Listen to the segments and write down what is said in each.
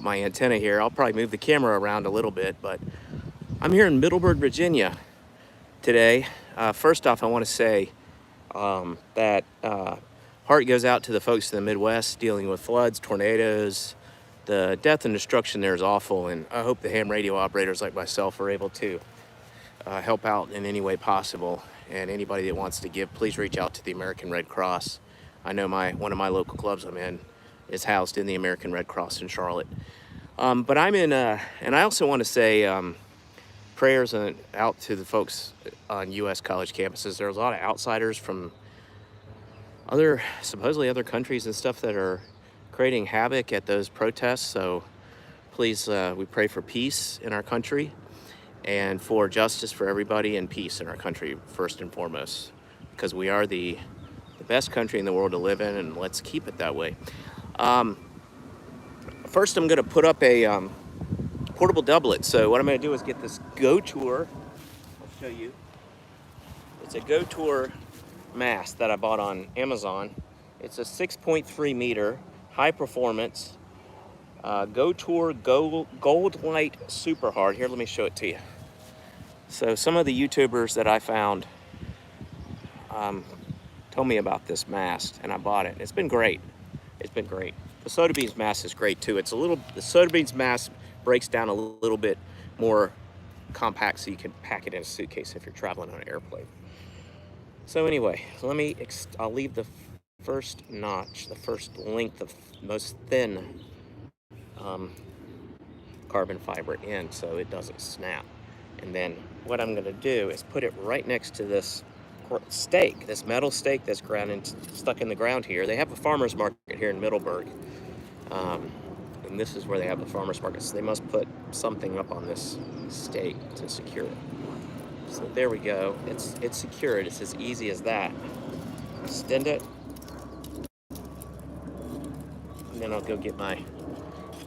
my antenna here. I'll probably move the camera around a little bit, but I'm here in Middleburg, Virginia today. First off, I want to say that heart goes out to the folks in the Midwest dealing with floods, tornadoes. The death and destruction there is awful, and I hope the ham radio operators like myself are able to help out in any way possible. And anybody that wants to give, please reach out to the American Red Cross. I know one of my local clubs I'm in is housed in the American Red Cross in Charlotte. But I'm in, and I also want to say prayers out to the folks on U.S. college campuses. There's a lot of outsiders from supposedly other countries and stuff that are creating havoc at those protests. So please, we pray for peace in our country and for justice for everybody and peace in our country first and foremost, because we are the best country in the world to live in, and let's keep it that way. First, I'm going to put up a portable doublet. So what I'm going to do is get this Go Tour. I'll show you. It's a Go Tour mast that I bought on Amazon. It's a 6.3 meter high performance Go Tour Gold Light Super Hard. Here, let me show it to you. So some of the YouTubers that I found told me about this mast, and I bought it. It's been great. It's been great. The Sodabeans mast is great too. The Sodabeans mast breaks down a little bit more compact, so you can pack it in a suitcase if you're traveling on an airplane. So anyway, I'll leave the first notch, the first length of most thin carbon fiber in so it doesn't snap. And then what I'm gonna do is put it right next to this stake, this metal stake that's stuck in the ground here. They have a farmer's market here in Middleburg. And this is where they have the farmer's market. So they must put something up on this stake to secure it. So there we go. It's secured. It's as easy as that. Extend it. And then I'll go get my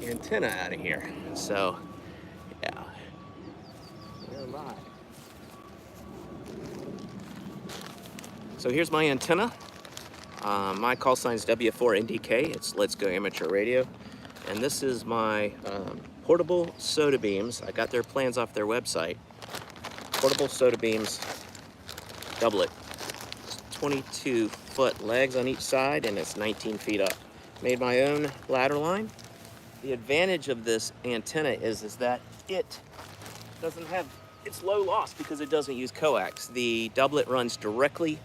antenna out of here. So, yeah. We're live. So here's my antenna. My call sign is W4NDK. It's Let's Go Amateur Radio. And this is my portable Sodabeans. I got their plans off their website. Portable Sodabeans doublet. It's 22-foot legs on each side, and it's 19 feet up. Made my own ladder line. The advantage of this antenna is that it doesn't have, it's low loss because it doesn't use coax. The doublet runs directly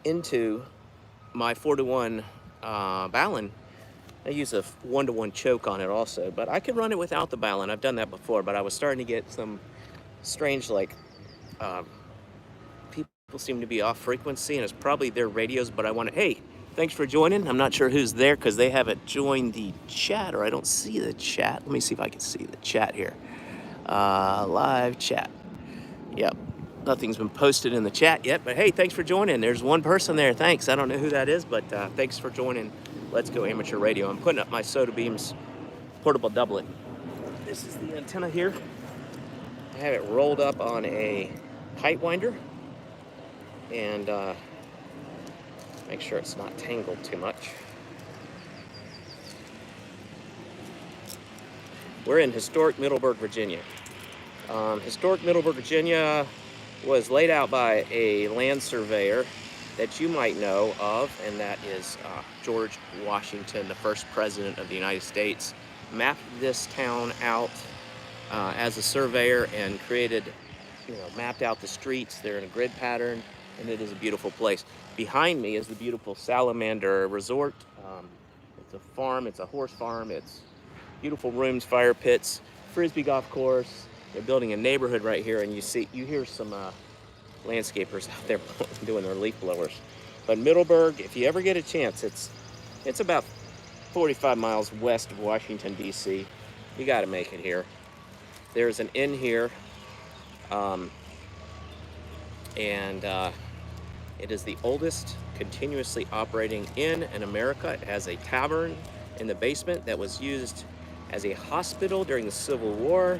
into my 4-to-1 balun. I use a 1-to-1 choke on it also, but I could run it without the balun. I've done that before, but I was starting to get some strange, people seem to be off frequency, and it's probably their radios, but hey, thanks for joining. I'm not sure who's there because they haven't joined the chat, or I don't see the chat. Let me see if I can see the chat here. Live chat. Yep. Nothing's been posted in the chat yet, but hey, thanks for joining. There's one person there. Thanks. I don't know who that is, but thanks for joining Let's Go Amateur Radio. I'm putting up my Sodabeans portable doublet. This is the antenna here. I have it rolled up on a kite winder, and make sure it's not tangled too much. We're in historic Middleburg, Virginia. Historic Middleburg, Virginia was laid out by a land surveyor that you might know of, and that is George Washington, the first president of the United States. Mapped this town out as a surveyor and mapped out the streets. They're in a grid pattern, and it is a beautiful place. Behind me is the beautiful Salamander Resort. It's a farm, it's a horse farm, it's beautiful rooms, fire pits, frisbee golf course. They're building a neighborhood right here, and you hear some landscapers out there doing their leaf blowers. But Middleburg, if you ever get a chance, it's about 45 miles west of Washington, D.C. You got to make it here. There's an inn here, and it is the oldest continuously operating inn in America. It has a tavern in the basement that was used as a hospital during the Civil War.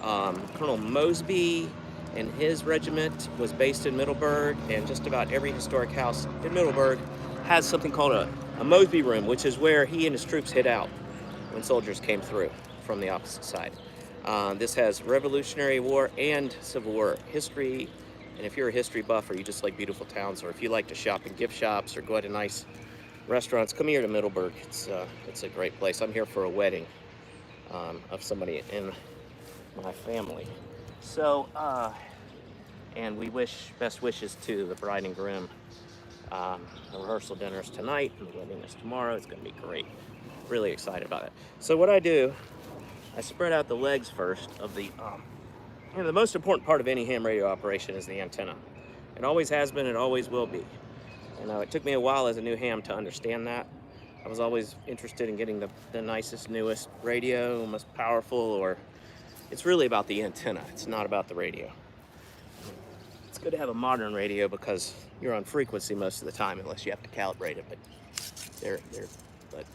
Colonel Mosby and his regiment was based in Middleburg, and just about every historic house in Middleburg has something called a Mosby room, which is where he and his troops hid out. when soldiers came through from the opposite side. This has Revolutionary War and Civil War history. And if you're a history buff or you just like beautiful towns, or if you like to shop in gift shops or go to nice restaurants, come here to Middleburg. It's a great place. I'm here for a wedding of somebody in my family. So, and we wish best wishes to the bride and groom. The rehearsal dinner's tonight and the wedding is tomorrow. It's going to be great. Really excited about it. So what I do, I spread out the legs first of the, the most important part of any ham radio operation is the antenna. It always has been, it always will be. It took me a while as a new ham to understand that. I was always interested in getting the nicest, newest radio, most powerful, or it's really about the antenna. It's not about the radio. It's good to have a modern radio because you're on frequency most of the time unless you have to calibrate it, but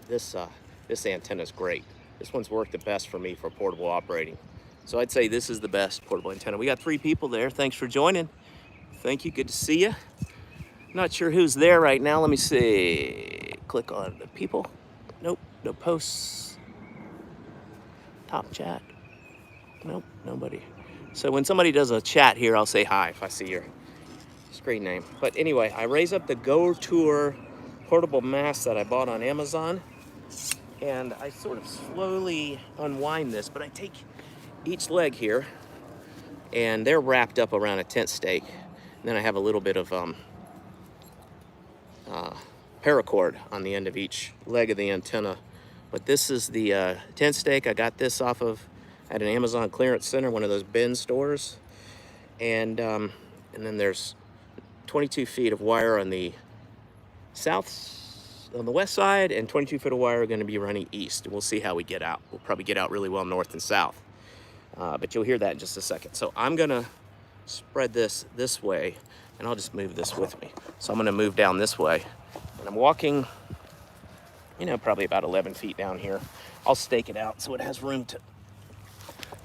this antenna is great. This one's worked the best for me for portable operating. So I'd say this is the best portable antenna. We got 3 people there. Thanks for joining. Thank you, good to see you. Not sure who's there right now. Let me see. Click on the people. Nope, no posts. Top chat. Nope, nobody. So when somebody does a chat here, I'll say hi if I see your screen name. But anyway, I raise up the Go Tour portable mast that I bought on Amazon. And I sort of slowly unwind this, but I take each leg here and they're wrapped up around a tent stake. And then I have a little bit of paracord on the end of each leg of the antenna. But this is the tent stake. I got this off of at an Amazon clearance center, one of those bin stores. And then there's 22 feet of wire on the on the west side, and 22 feet of wire are going to be running east. We'll see how we get out. We'll probably get out really well north and south. But you'll hear that in just a second. So I'm going to spread this way, and I'll just move this with me. So I'm going to move down this way. And I'm walking, probably about 11 feet down here. I'll stake it out so it has room to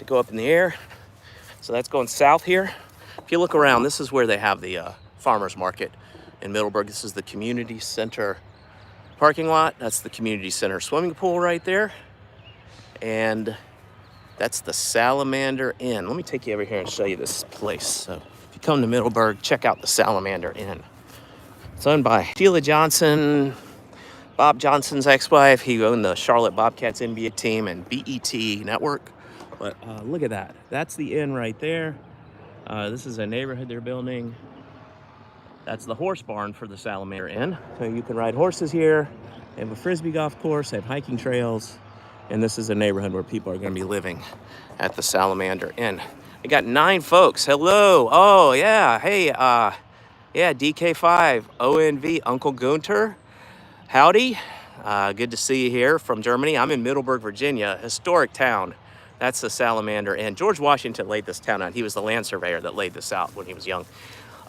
go up in the air. So that's going south here. If you look around, this is where they have the farmer's market in Middleburg. This is the community center parking lot. That's the community center swimming pool right there. And that's the Salamander Inn. Let me take you over here and show you this place. So if you come to Middleburg, check out the Salamander Inn. It's owned by Sheila Johnson, Bob Johnson's ex-wife. He owned the Charlotte Bobcats NBA team and BET Network. But look at that. That's the inn right there. This is a neighborhood they're building. That's the horse barn for the Salamander Inn. So you can ride horses here. They have a frisbee golf course. They have hiking trails. And this is a neighborhood where people are going to be living at the Salamander Inn. I got 9 folks. Hello. Oh, yeah. Hey, yeah, DK5, ONV, Uncle Gunter. Howdy. Good to see you here from Germany. I'm in Middleburg, Virginia, historic town. That's the Salamander Inn. George Washington laid this town out. He was the land surveyor that laid this out when he was young.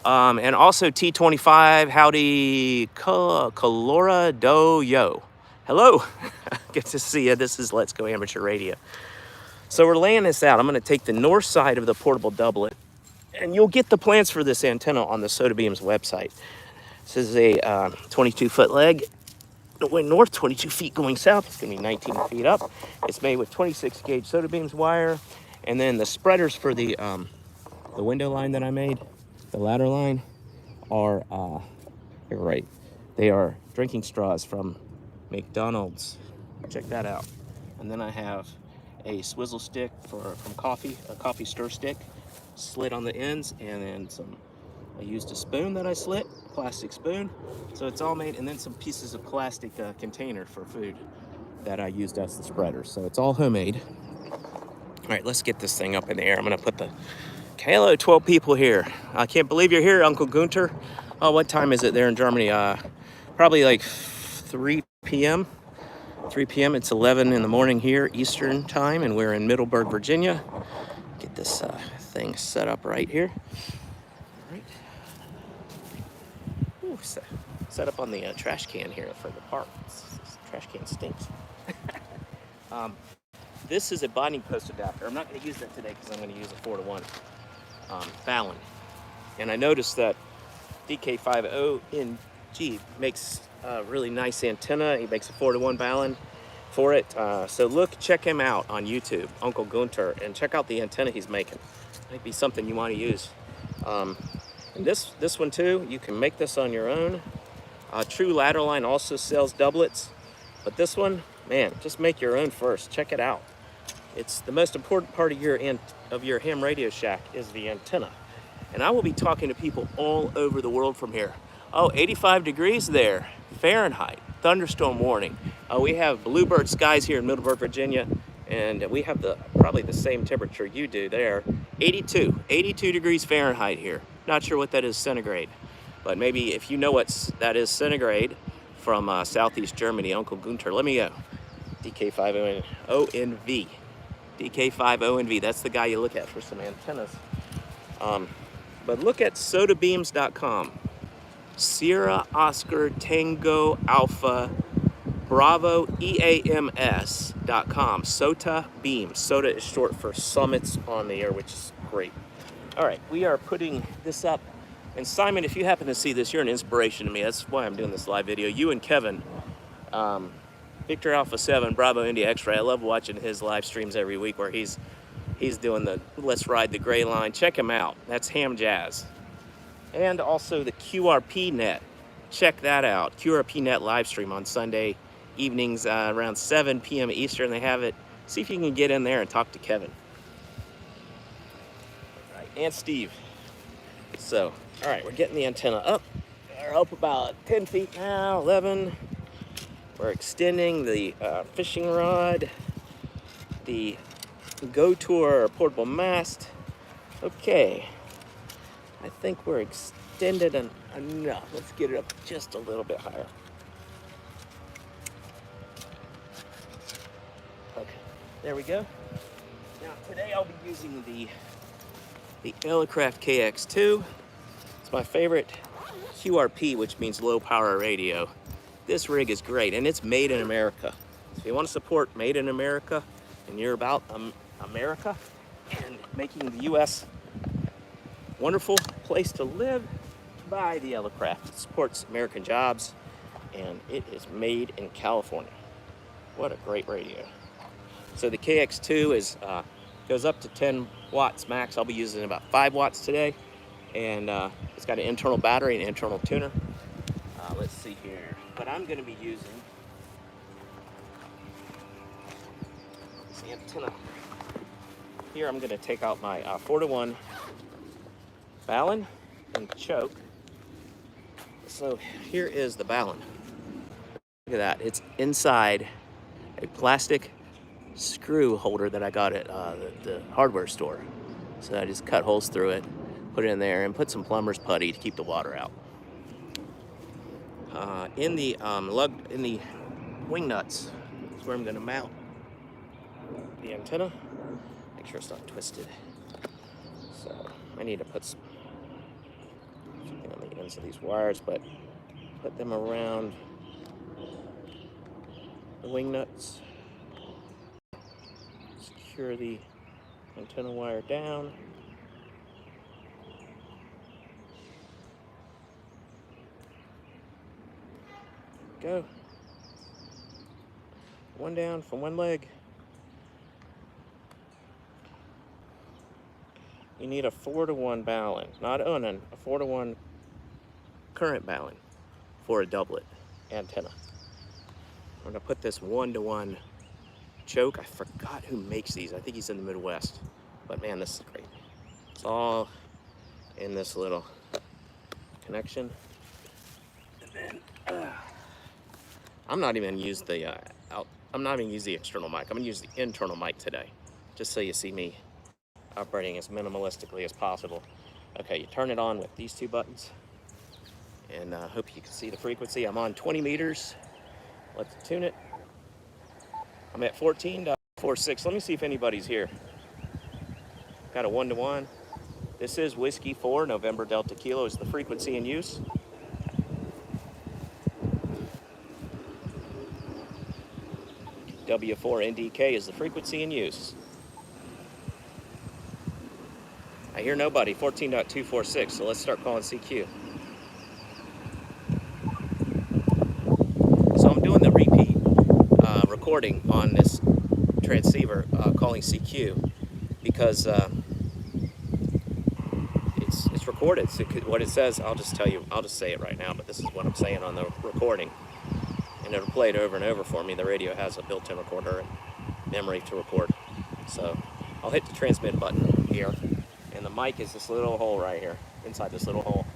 And also T25, howdy, Colora Do Yo. Hello, good to see you. This is Let's Go Amateur Radio. So we're laying this out. I'm gonna take the north side of the portable doublet, and you'll get the plans for this antenna on the Sodabeams website. This is a 22-foot leg going north, 22 feet going south. It's gonna be 19 feet up. It's made with 26 gauge Sodabeams wire. And then the spreaders for the window line that I made, the ladder line, are, you're right, they are drinking straws from McDonald's. Check that out. And then I have a swizzle stick from coffee, a coffee stir stick, slit on the ends, and then I used a spoon that I slit, plastic spoon. So it's all made, and then some pieces of plastic container for food that I used as the spreader. So it's all homemade. All right, let's get this thing up in the air. I'm gonna put the, hello, 12 people here. I can't believe you're here, Uncle Gunter. Oh, what time is it there in Germany? Probably like 3 p.m. 3 p.m. It's 11 in the morning here, Eastern time, and we're in Middleburg, Virginia. Get this thing set up right here. All right. Ooh, set up on the trash can here for the park. This trash can stinks. This is a bonding post adapter. I'm not going to use that today because I'm going to use a 4-to-1 Fallon. And I noticed that DK5ONG makes a really nice antenna. He makes a 4-to-1 Fallon. for it. So check him out on YouTube, Uncle Gunter, and check out the antenna he's making. Might be something you want to use. And this one too, you can make this on your own. True Ladder Line also sells doublets, but this one, man, just make your own first. Check it out. It's the most important part of your ham radio shack is the antenna. And I will be talking to people all over the world from here. Oh, 85 degrees there, Fahrenheit, thunderstorm warning. We have bluebird skies here in Middleburg, Virginia, and we have probably the same temperature you do there. 82 degrees Fahrenheit here. Not sure what that is centigrade, but maybe if you know what that is centigrade from Southeast Germany, Uncle Gunter, let me go. DK5ONV. DK5ONV, that's the guy you look at for some antennas. But look at sodabeams.com. Sierra Oscar Tango Alpha Bravo EAMS.com. SOTA Beams. SOTA is short for Summits on the Air, which is great. All right, we are putting this up. And Simon, if you happen to see this, you're an inspiration to me. That's why I'm doing this live video. You and Kevin, Victor Alpha 7, Bravo India X-Ray. I love watching his live streams every week where he's doing the Let's Ride the Gray Line. Check him out. That's Ham Jazz. And also the QRP Net. Check that out. QRP Net live stream on Sunday evenings around 7 p.m. Eastern. They have it. See if you can get in there and talk to Kevin. All right, and Steve. So, all right, we're getting the antenna up. We're up about 10 feet now, 11. We're extending the fishing rod, the Go Tour portable mast. Okay, I think we're extended enough. Let's get it up just a little bit higher. Okay, there we go. Now today I'll be using the Elecraft KX2. It's my favorite QRP, which means low power radio. This rig is great, and it's made in America. So if you want to support Made in America, and you're about America and making the U.S. wonderful place to live, buy the Elecraft. It supports American jobs, and it is made in California. What a great radio. So the KX2 goes up to 10 watts max. I'll be using about 5 watts today, and it's got an internal battery and internal tuner. Let's see here. But I'm going to be using this antenna. Here I'm going to take out my 4-to-1 balun and choke. So here is the balun. Look at that. It's inside a plastic screw holder that I got at the hardware store. So I just cut holes through it, put it in there, and put some plumber's putty to keep the water out. In the wing nuts is where I'm going to mount the antenna. Make sure it's not twisted. So I need to put something on the ends of these wires, but put them around the wing nuts. Secure the antenna wire down. Go. One down from one leg. You need a 4-to-1 balun, not Onan, a 4-to-1 current balun for a doublet antenna. I'm gonna put this 1-to-1 choke. I forgot who makes these. I think he's in the Midwest, but man, this is great. It's all in this little connection. And then I'm not even gonna use the external mic. I'm gonna use the internal mic today, just so you see me operating as minimalistically as possible. Okay, you turn it on with these 2 buttons, and I hope you can see the frequency. I'm on 20 meters. Let's tune it. I'm at 14.46. Let me see if anybody's here. Got a 1-to-1. This is Whiskey 4, November Delta Kilo is the frequency in use. W4NDK is the frequency in use. I hear nobody, 14.246, so let's start calling CQ. So I'm doing the repeat recording on this transceiver calling CQ because it's recorded. So what it says, I'll just tell you, I'll just say it right now, but this is what I'm saying on the recording. And it'll play it over and over for me. The radio has a built-in recorder and memory to record. So I'll hit the transmit button here, and the mic is this little hole right here, inside this little hole.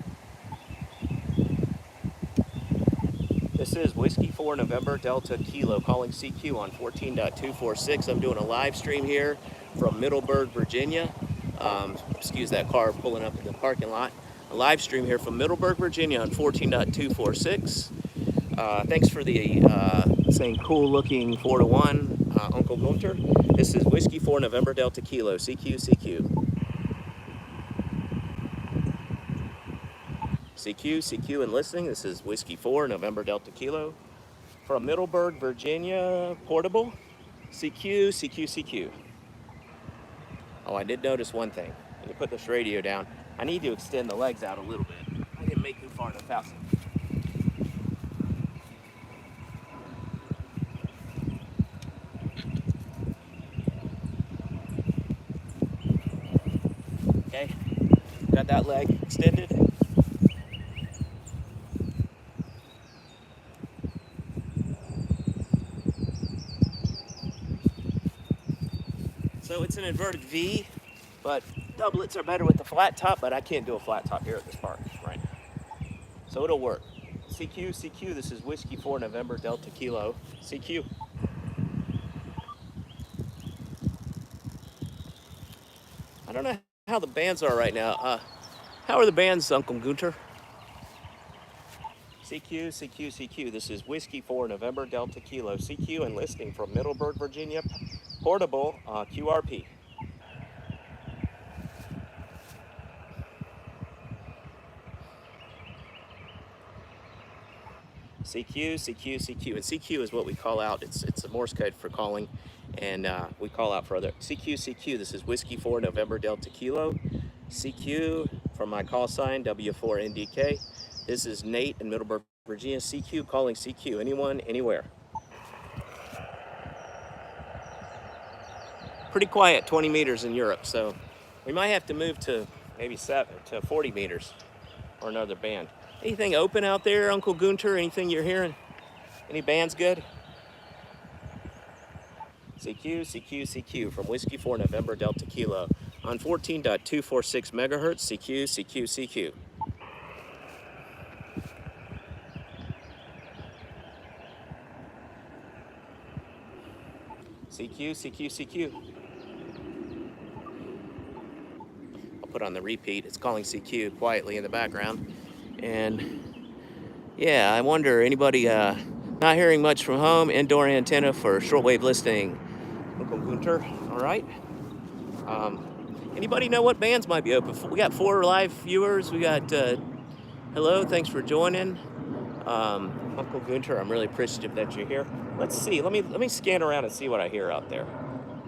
This is Whiskey 4 November Delta Kilo calling CQ on 14.246. I'm doing a live stream here from Middleburg, Virginia. Excuse that car pulling up in the parking lot. A live stream here from Middleburg, Virginia on 14.246. Thanks for the saying cool looking 4-to-1, Uncle Gunter. This is Whiskey 4 November Delta Kilo, CQ, CQ. CQ and listening. This is Whiskey 4 November Delta Kilo from Middleburg, Virginia, portable. CQ, CQ, CQ. Oh, I did notice one thing. When you put this radio down, I need to extend the legs out a little bit. I didn't make them far enough out. Okay, got that leg extended. So it's an inverted V, but doublets are better with the flat top, but I can't do a flat top here at this park right now. So it'll work. CQ, CQ, this is Whiskey 4 November Delta Kilo, CQ. I don't know how the bands are right now. How are the bands, Uncle Gunter? CQ, CQ, CQ, this is Whiskey 4 November Delta Kilo, CQ, and listing from Middleburg, Virginia, portable QRP. CQ, CQ, CQ, and CQ is what we call out. It's a Morse code for calling, and we call out for other. CQ, CQ, this is Whiskey 4 November Delta Kilo, CQ from my call sign, W4NDK. This is Nate in Middleburg, Virginia, CQ calling CQ, anyone, anywhere. Pretty quiet, 20 meters in Europe, so we might have to move to maybe 40 meters or another band. Anything open out there, Uncle Gunter? Anything you're hearing? Any bands good? CQ, CQ, CQ from Whiskey 4 November Delta Kilo on 14.246 megahertz. CQ, CQ, CQ. CQ, CQ, CQ. I'll put on the repeat. It's calling CQ quietly in the background. And yeah, I wonder, anybody not hearing much from home, indoor antenna for shortwave listening. Uncle Gunter, all right. Anybody know what bands might be open? We got 4 live viewers. We got, hello, thanks for joining. Uncle Gunter, I'm really appreciative that you're here. Let's see, let me scan around and see what I hear out there.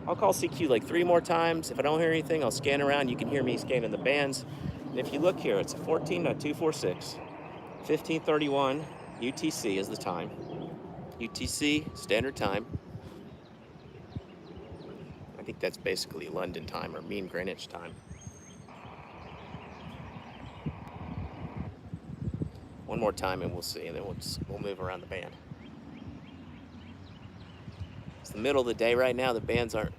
I'll call CQ like 3 more times. If I don't hear anything, I'll scan around. You can hear me scanning the bands. And if you look here, it's a 14.246, 1531 UTC is the time. UTC, standard time. I think that's basically London time or mean Greenwich time. One more time and we'll see, and then we'll move around the band. It's the middle of the day right now. The bands aren't.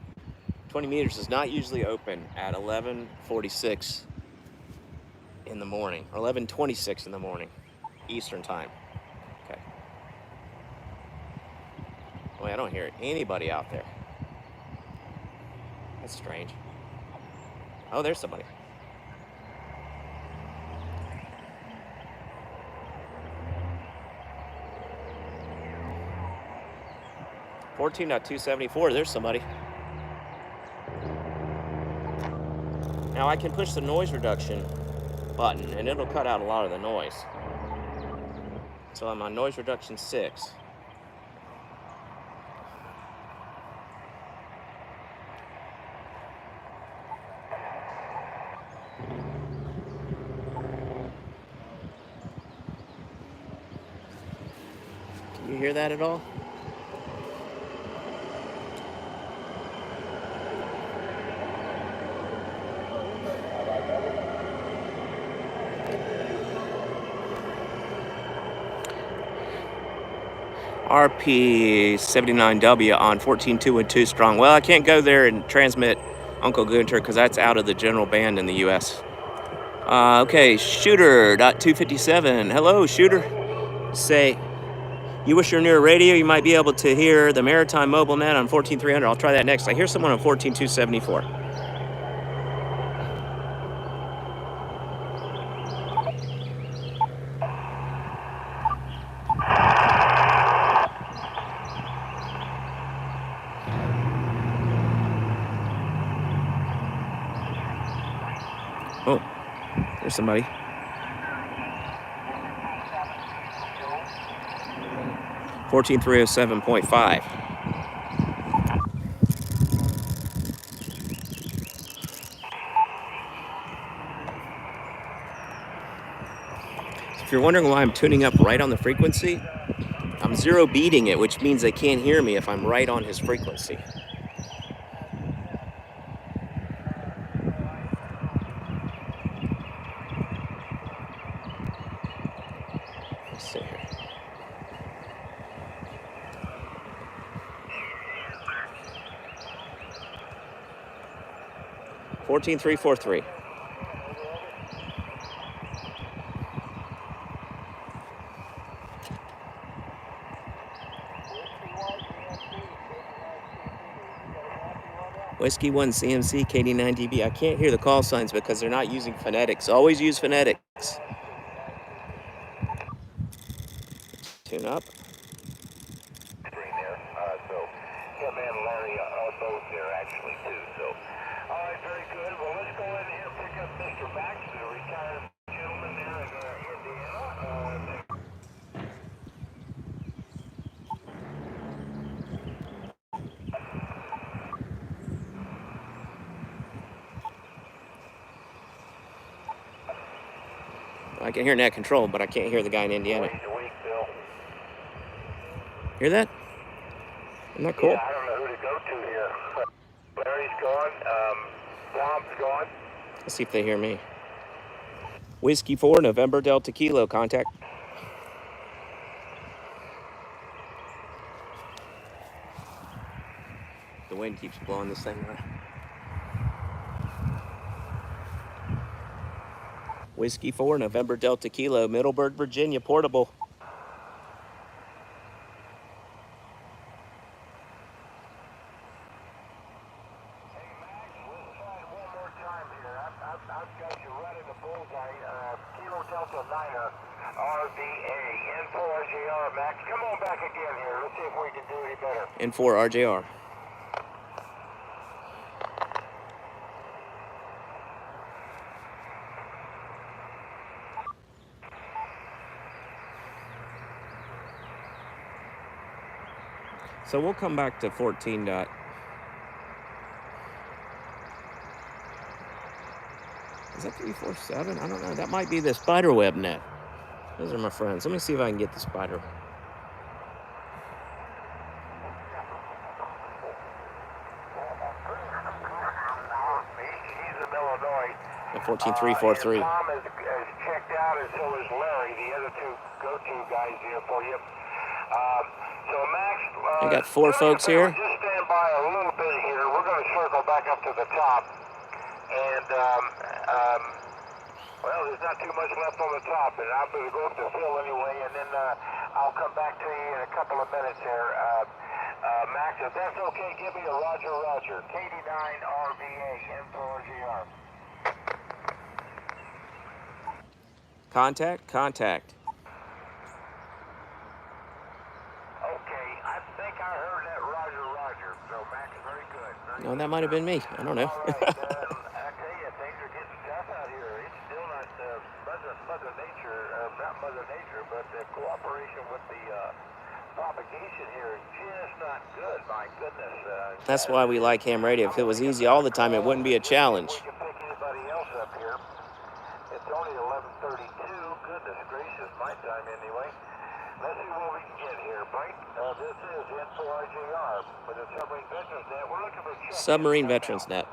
20 meters is not usually open at 11:46 in the morning, or 11:26 in the morning, Eastern time. Okay. Boy, I don't hear anybody out there. That's strange. Oh, there's somebody. .274, there's somebody. Now I can push the noise reduction button and it'll cut out a lot of the noise. So I'm on noise reduction 6. Can you hear that at all? RP79W on 14.212 strong. Well, I can't go there and transmit Uncle Gunter because that's out of the general band in the U.S. Okay, Shooter.257. Hello, Shooter. Say, you wish you're near a radio, you might be able to hear the Maritime Mobile Net on 14.300. I'll try that next. I hear someone on 14.274. Oh, there's somebody. $14,307.5. If you're wondering why I'm tuning up right on the frequency, I'm zero beating it, which means they can't hear me if I'm right on his frequency. Let's see here. 14,343. Whiskey 1 CMC KD9 DB. I can't hear the call signs because they're not using phonetics. Always use phonetics. Tune up. So him and Larry are both there actually too. So all right, very good. Well, let's go in here and pick up Mr. Max, the retired gentleman there in Indiana. I can hear net control, but I can't hear the guy in Indiana. Hear that? Isn't that cool? Yeah, I don't know who to go to here. Larry's gone. Tom's gone. Let's see if they hear me. Whiskey 4 November Delta Kilo, contact. The wind keeps blowing this thing around. Whiskey 4 November Delta Kilo, Middleburg, Virginia, portable. Hey, Max, let's try it one more time here. I've got you right in the bullseye. Kilo Delta Niner, RVA, N4RJR, Max. Come on back again here. Let's see if we can do any better. N4RJR. So we'll come back to 14 dot. Is that 347? I don't know. That might be the spiderweb net. Those are my friends. Let me see if I can get the spider. He's in Illinois. At 14,343. Tom is checked out, and so is Larry, the other two go-to guys here for you. So Max, I got 4 folks here. Just stand by a little bit here. We're going to circle back up to the top, and well, there's not too much left on the top, and I'm going to go up the hill anyway, and then I'll come back to you in a couple of minutes here. Max, if that's okay, give me a Roger, Roger. KD9 RVA, N4RGR. Contact. Okay, I think I heard that Roger, Roger. So Max, very good. No, that might have been me. I don't know. All right, I tell you, things are getting tough out here. It's still not Mother Nature, not Mother Nature, but the cooperation with the propagation here is just not good. My goodness. That's why we like ham radio. If it was easy all the time, it wouldn't be a challenge. We can pick anybody else up here. It's only 11:32. Goodness gracious, my time anyway. Let's see what we can get here, Mike. This is N4RJR for the Submarine Veterans Net. We're looking for Submarine Veterans Net.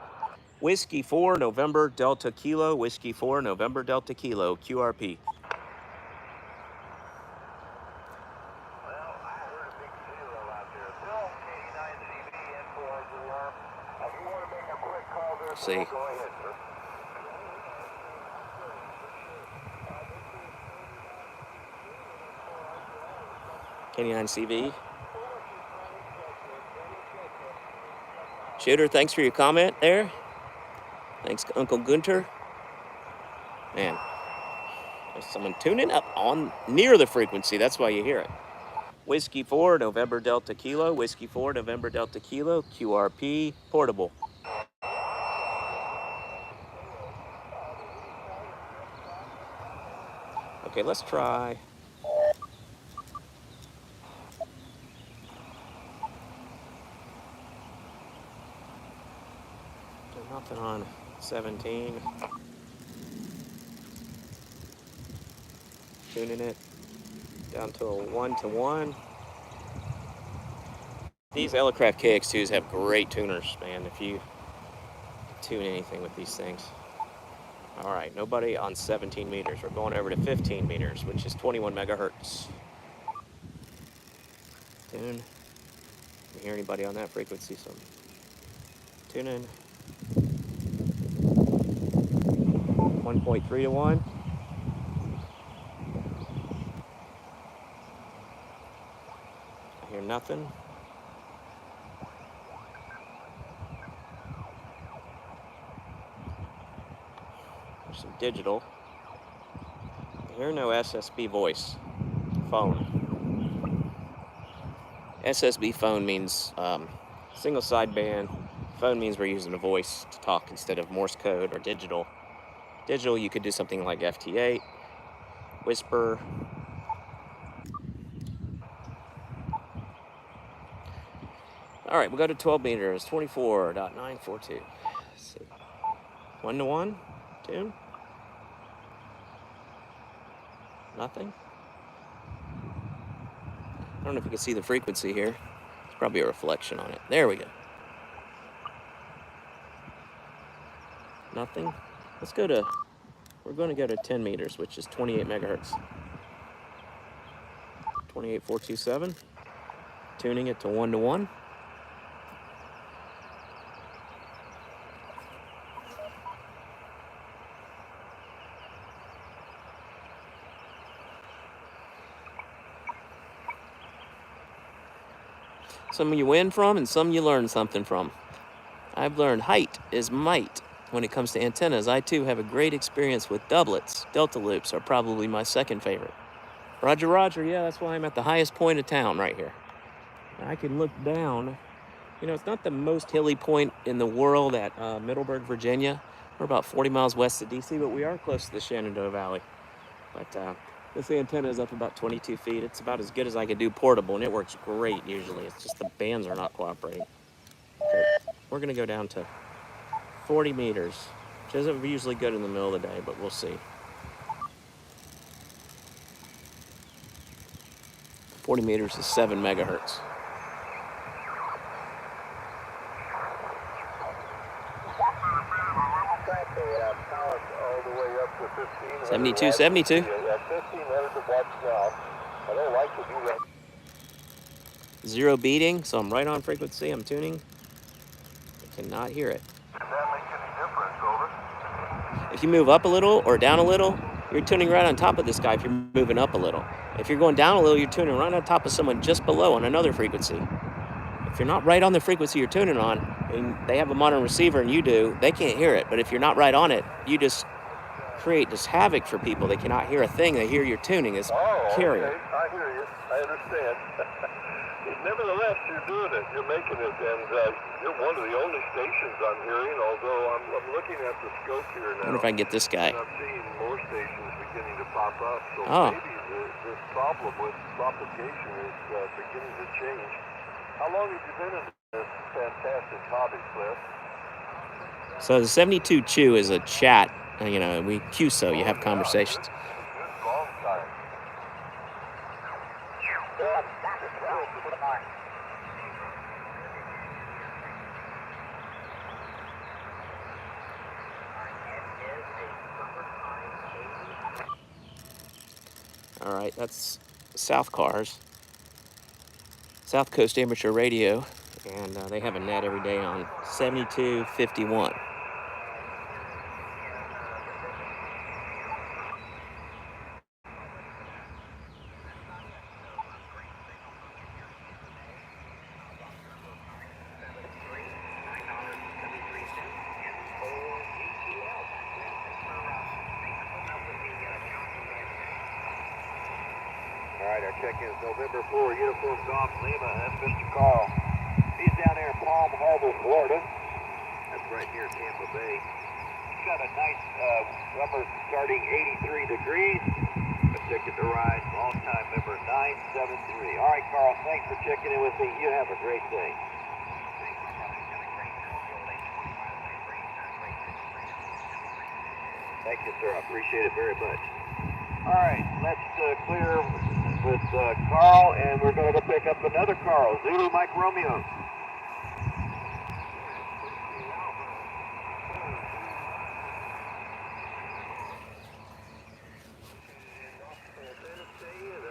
Whiskey 4 November Delta Kilo. Whiskey 4 November Delta Kilo. QRP. Well, I heard a big See. Go ahead, sir. K9 CV. Shooter, thanks for your comment there. Thanks, Uncle Gunter. Man, there's someone tuning up on near the frequency. That's why you hear it. Whiskey 4, November Delta Kilo. Whiskey 4, November Delta Kilo. QRP, portable. Okay, let's try. Nothing on 17. Tuning it down to a 1-to-1. These Elecraft KX2s have great tuners, man, if you tune anything with these things. All right, nobody on 17 meters. We're going over to 15 meters, which is 21 megahertz. Tune. Don't hear anybody on that frequency, so tune in. 1.3-to-1. I hear nothing. There's some digital. I hear no SSB voice. Phone. SSB phone means single sideband. Phone means we're using a voice to talk instead of Morse code or digital. Digital, you could do something like FT8, Whisper. All right, we'll go to 12 meters, 24.942. 1-to-1, tune. Nothing. I don't know if you can see the frequency here. It's probably a reflection on it. There we go. Nothing. Let's go to, we're going to go to 10 meters, which is 28 megahertz. 28.427. Tuning it to 1-to-1. Some you win from and some you learn something from. I've learned height is might when it comes to antennas. I too have a great experience with doublets. Delta loops are probably my second favorite. Roger, Roger, yeah, that's why I'm at the highest point of town right here. I can look down. You know, it's not the most hilly point in the world at Middleburg, Virginia. We're about 40 miles west of DC, but we are close to the Shenandoah Valley. But this antenna is up about 22 feet. It's about as good as I could do portable, and it works great usually. It's just the bands are not cooperating. Okay, we're gonna go down to 40 meters, which isn't usually good in the middle of the day, but we'll see. 40 meters is 7 megahertz. 72, 72. Zero beating, so I'm right on frequency. I'm tuning. I cannot hear it. Does that make any difference, over? If you move up a little or down a little, you're tuning right on top of this guy if you're moving up a little. If you're going down a little, you're tuning right on top of someone just below on another frequency. If you're not right on the frequency you're tuning on, and they have a modern receiver and you do, they can't hear it. But if you're not right on it, you just create this havoc for people. They cannot hear a thing. They hear your tuning is carrier. Okay. I hear you. I understand. Nevertheless, you're doing it. You're making it, and you're one of the only stations I'm hearing. Although I'm looking at the scope here now. I wonder if I can get this guy. And I'm seeing more stations beginning to pop up. So Oh. maybe this problem with propagation is beginning to change. How long have you been in this fantastic hobby, Cliff? So the 72 Chew is a chat. You know, we QSO. You have conversations. Good long time. All right, that's South Cars, South Coast Amateur Radio, and they have a net every day on 7251. check-in. November 4, Uniform Golf Lima. That's Mr. Carl. He's down there in Palm Harbor, Florida. That's right near Tampa Bay. He's got a nice number starting 83 degrees. A ticket to ride, long-time member 973. All right, Carl, thanks for checking in with me. You have a great day. Thank you, sir. I appreciate it very much. All right, let's clear with Carl, and we're going to go pick up another Carl, Zulu Mike Romeo.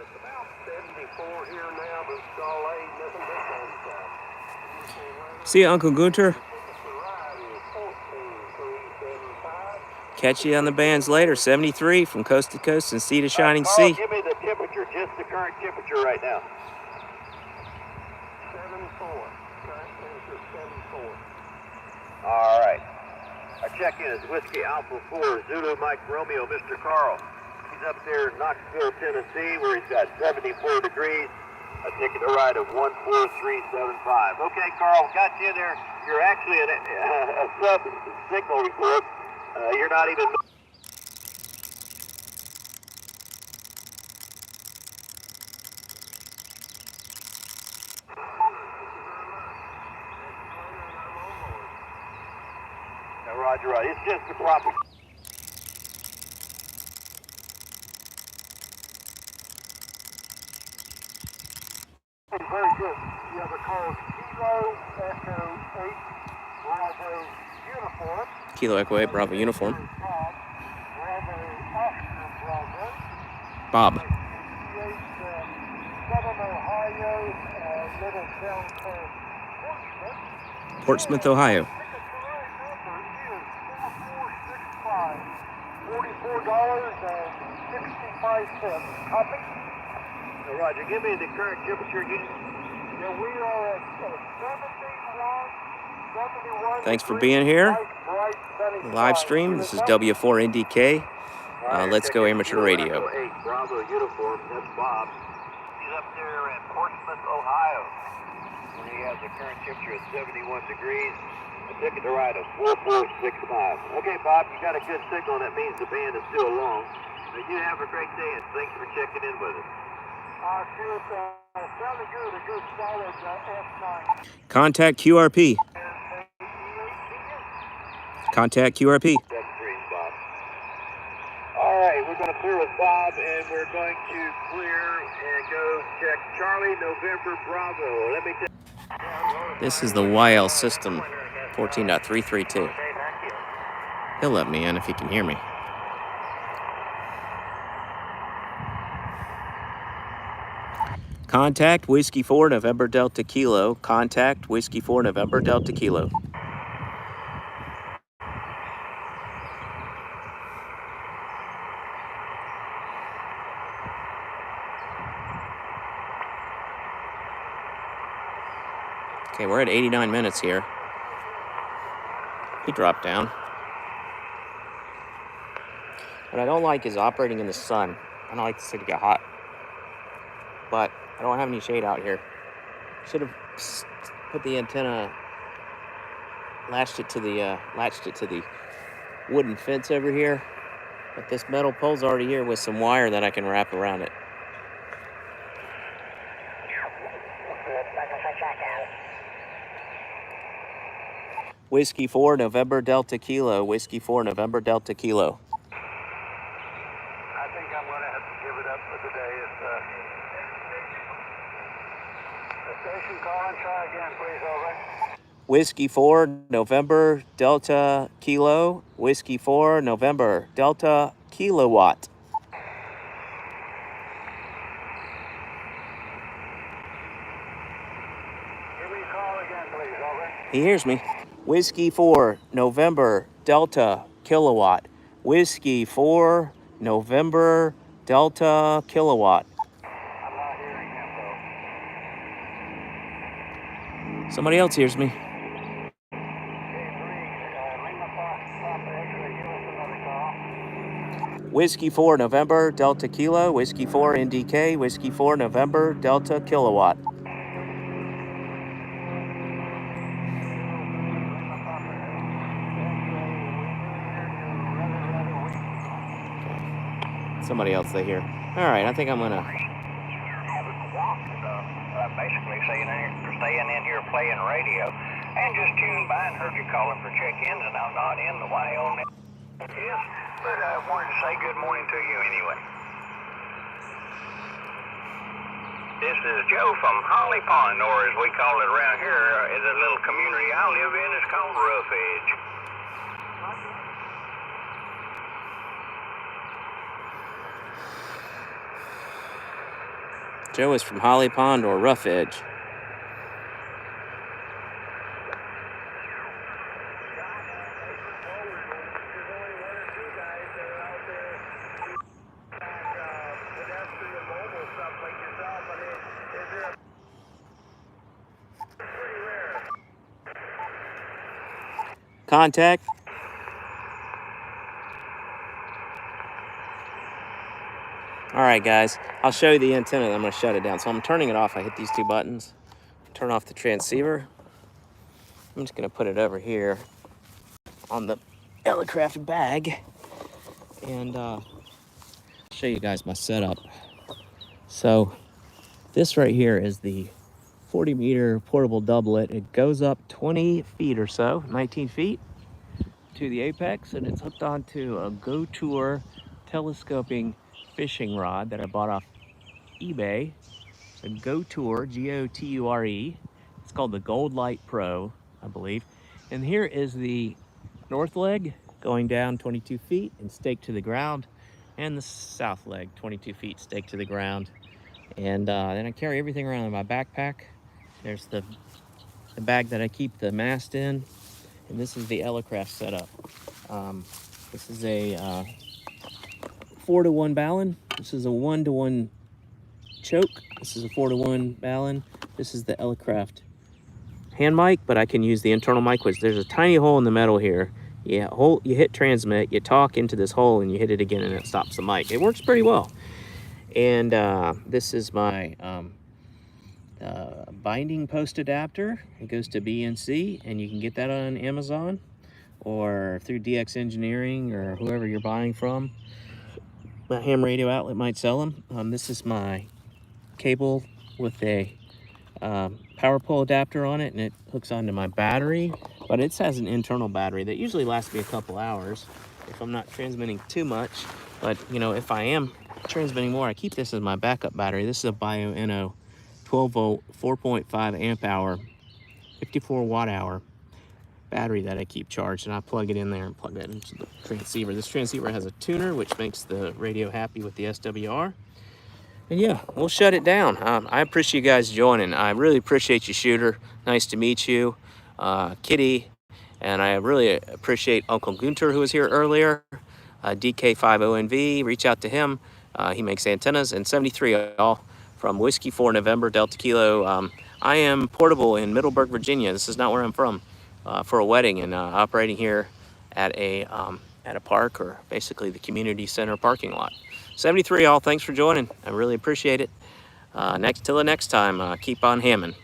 It's about 74 here now, but Skull ain't nothing but sunshine. See you, Uncle Gunter. Catch you on the bands later. 73 from coast to coast and sea to shining Carl, sea. give me the temperature, just the current temperature right now. 74. Current temperature 74. All right. Our check-in is Whiskey Alpha 4, Zulu Mike Romeo, Mr. Carl. He's up there in Knoxville, Tennessee, where he's got 74 degrees. A ticket to ride of 14375. Okay, Carl, got you in there. You're actually in a sub-signal report. You're not even... Roger, right. It's just the proper... Very good. You have a call Kilo Echo 8 Bravo Uniform. Kilo Echo 8 Bravo Uniform. Bravo Oscar Bravo. Bob. 68 Southern Ohio, little town called Portsmouth. Portsmouth, Ohio. Ticket to ride number is $44.65. Copy? Roger, give me the current temperature again. Yeah, we are at 71. Thanks for being here. Nice, bright, sunny Live skies. stream. This is W4NDK. Let's Go Amateur Radio. 8 Bravo uniform. That's Bob. He's up there in Portsmouth, Ohio, where he has a current temperature of 71 degrees. A ticket to ride of 4465. Okay, Bob, you got a good signal. That means the band is still along. You have a great day, and thanks for checking in with us. Good, sounded good. A good solid F9. Contact QRP. Contact QRP. That's great, Bob. All right, we're going to clear with Bob, and we're going to clear and go check Charlie November Bravo. Let me tell This is the YL system 14.332. He'll let me in if he can hear me. Contact Whiskey 4 November Delta Kilo. Contact Whiskey 4 November Delta Kilo. Okay, we're at 89 minutes here. He dropped down. What I don't like is operating in the sun. I don't like the city to get hot. But I don't have any shade out here. Should have put the antenna, latched it to the wooden fence over here. But this metal pole's already here with some wire that I can wrap around it. Whiskey 4 November Delta Kilo. Whiskey 4 November Delta Kilo. I think I'm going to have to give it up for today. The station calling. Try again, please. Over. Whiskey 4 November Delta Kilo. Whiskey 4 November Delta Kilowatt. Give me a call again, please. Over. He hears me. Whiskey 4 November Delta Kilowatt. Whiskey 4 November Delta Kilowatt. I'm not hearing him, though. Somebody else hears me. Whiskey 4 November Delta Kilo, Whiskey 4 NDK, Whiskey 4 November Delta Kilowatt. Somebody else they hear. All right, I think I'm gonna. Basically staying in here playing radio, and just tuned by and heard you calling for check-ins, and I'm not in the Wyoming. Yes, but I wanted to say good morning to you anyway. This is Joe from Holly Pond, or as we call it around here, in the little community I live in, it's called Rough Edge. Joe is from Holly Pond or Rough Edge. Contact. All right, guys, I'll show you the antenna, then I'm going to shut it down. So I'm turning it off. I hit these two buttons. Turn off the transceiver. I'm just going to put it over here on the Elecraft bag. And show you guys my setup. So this right here is the 40-meter portable doublet. It goes up 20 feet or so, 19 feet to the apex, and it's hooked onto a Go Tour telescoping fishing rod that I bought off eBay. It's a Go Tour, G-O-T-U-R-E. It's called the Gold Light Pro, I believe. And here is the north leg going down 22 feet and staked to the ground, and the south leg 22 feet staked to the ground. And then I carry everything around in my backpack. There's the bag that I keep the mast in, and this is the Elecraft setup. This is a 4-to-1 Balun. This is a 1-to-1 choke. This is a 4-to-1 Balun. This is the Elecraft hand mic, but I can use the internal mic, which there's a tiny hole in the metal here. You hit transmit, you talk into this hole, and you hit it again, and it stops the mic. It works pretty well. And this is my binding post adapter. It goes to BNC, and you can get that on Amazon or through DX Engineering or whoever you're buying from. My ham radio outlet might sell them. This is my cable with a power pole adapter on it, and it hooks onto my battery, but it has an internal battery that usually lasts me a couple hours if I'm not transmitting too much. But you know, if I am transmitting more, I keep this as my backup battery. This is a Bioenno 12 volt 4.5 amp hour 54 watt hour battery that I keep charged, and I plug it in there and plug that into the transceiver. This transceiver has a tuner which makes the radio happy with the SWR. And yeah, we'll shut it down. I appreciate you guys joining. I really appreciate you, Shooter. Nice to meet you, Kitty, and I really appreciate Uncle Gunter, who was here earlier. DK50NV, reach out to him. He makes antennas. And 73 all from Whiskey 4 November Delta Kilo. I am portable in Middleburg, Virginia. This is not where I'm from. For a wedding, and operating here at a park, or basically the community center parking lot. 73 all, thanks for joining. I really appreciate it. Till the next time, keep on hamming.